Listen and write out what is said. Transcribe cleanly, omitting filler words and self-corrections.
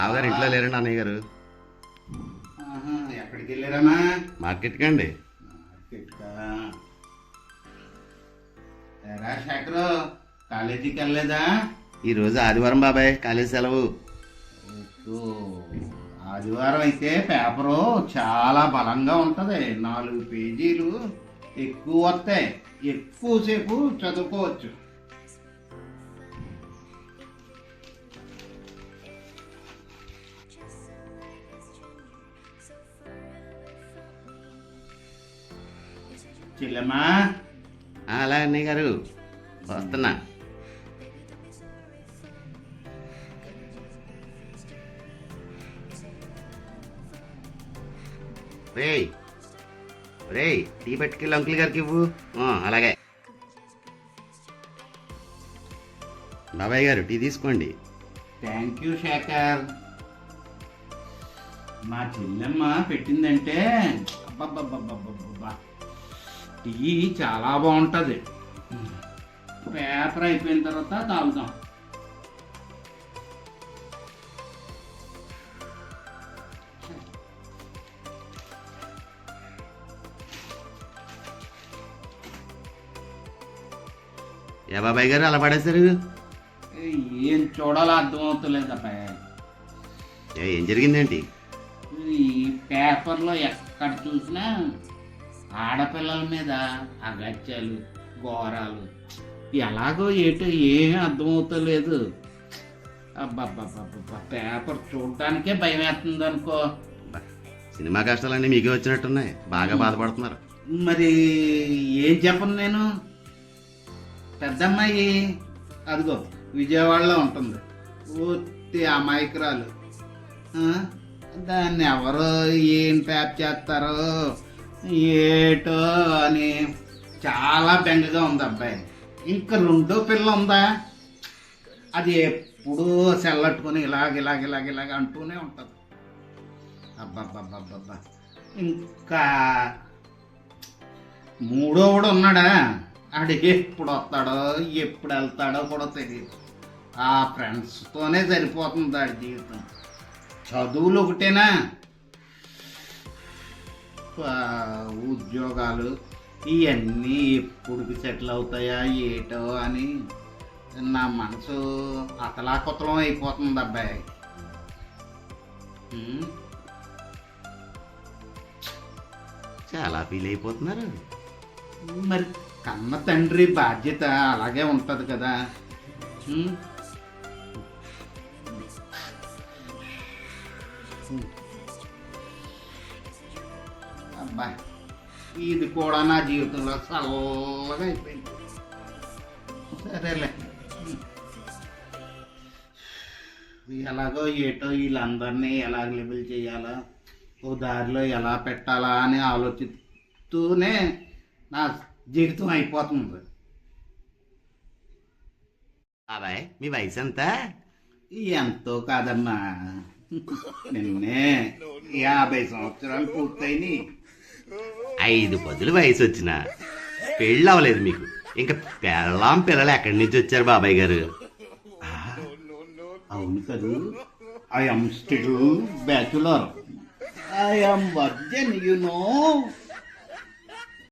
బావగారు ఇంట్లో లేరండి అన్నయ్య గారు. ఎక్కడికి వెళ్ళారమ్మా? మార్కెట్కి అండి. ఎరా శేఖరు, కాలేజీకి వెళ్ళలేదా? ఈరోజు ఆదివారం బాబాయ్, కాలేజీ సెలవు. ఓ, ఆదివారం అయితే పేపరు చాలా బలంగా ఉంటుంది. 4 పేజీలు ఎక్కువ వస్తాయి. ఎక్కువసేపు చదువుకోవచ్చు. చెల్లెమ్మా, అలా అన్నయ్య గారు వస్తున్నా. రేయ్ రేయ్, టీ పట్టుకెళ్ళి అంకుల్ గారికి ఇవ్వు. అలాగే బాబాయ్ గారు, టీ తీసుకోండి. Thank you Shekhar. మా చెల్లెమ్మ పెట్టిందంటే అబ్బబ్బబ్బబ్బబ్బబ్బా, టీ చాలా బాగుంటుంది. పేపర్ అయిపోయిన తర్వాత తాగుదాం. ఏ బాబాయ్ గారు అలా పడేశారు? ఏం చూడాలో అర్థమవుతలేదు అబ్బాయి. ఏం జరిగిందేంటి? ఈ పేపర్లో ఎక్కడ చూసినా ఆడపిల్లల మీద అగత్యాలు, ఘోరాలు, ఎలాగో ఏటో ఏమీ అర్థమవుతలేదు. అబ్బాబ్బాబ్బా, పేపర్ చూడటానికే భయం వేస్తుంది అనుకో. సినిమా కష్టాలన్నీ మీకే వచ్చినట్టున్నాయి. బాగా బాధపడుతున్నారు. మరి ఏం చెప్పను నేను? పెద్దమ్మాయి అదిగో విజయవాడలో ఉంటుంది. పూర్తి అమాయకురాలు. దాన్ని ఎవరో ఏం ట్యాప్ చేస్తారో ఏటో అని చాలా బెంగగా ఉంది అబ్బాయి. ఇంకా 2వ పిల్ల ఉందా, అది ఎప్పుడూ సెల్లట్టుకొని ఇలాగ అంటూనే ఉంటుంది. అబ్బాబ్బాబ్బా, ఇంకా 3వ కూడా ఉన్నాడా? ఆడు ఎప్పుడు వస్తాడో ఎప్పుడు వెళ్తాడో కూడా తెలియదు. ఆ ఫ్రెండ్స్తోనే సరిపోతుంది ఆడి జీవితం. చదువులు ఒకటేనా, ఉద్యోగాలు ఇవన్నీ ఎప్పుడుకి సెటిల్ అవుతాయా ఏటో అని నా మనసు అతలాకుతలం అయిపోతుంది అబ్బాయి. చాలా ఫీల్ అయిపోతున్నారు. మరి కన్న తండ్రి బాధ్యత అలాగే ఉంటుంది కదా. అబ్బా, ఇది కూడా నా జీవితంలో చల్లగా అయిపోయింది. సరేలే, ఎలాగో ఏటో వీళ్ళందరినీ ఎలా లెబుల్ చేయాలా, ఓ దారిలో ఎలా పెట్టాలా అని ఆలోచిస్తూనే నా జీవితం అయిపోతుంది. బాబాయ్, మీ వయసు ఎంత? ఎంతో కాదమ్మా, నిన్నే 50 సంవత్సరాలు పూర్తయినాయి. 5 పదులు వయసు వచ్చినా పెళ్ళి అవ్వలేదు మీకు. ఇంకా పిల్లలు ఎక్కడి నుంచి వచ్చారు బాబాయ్ గారు? అవును కదూ, I am still bachelor. I am virgin, you know.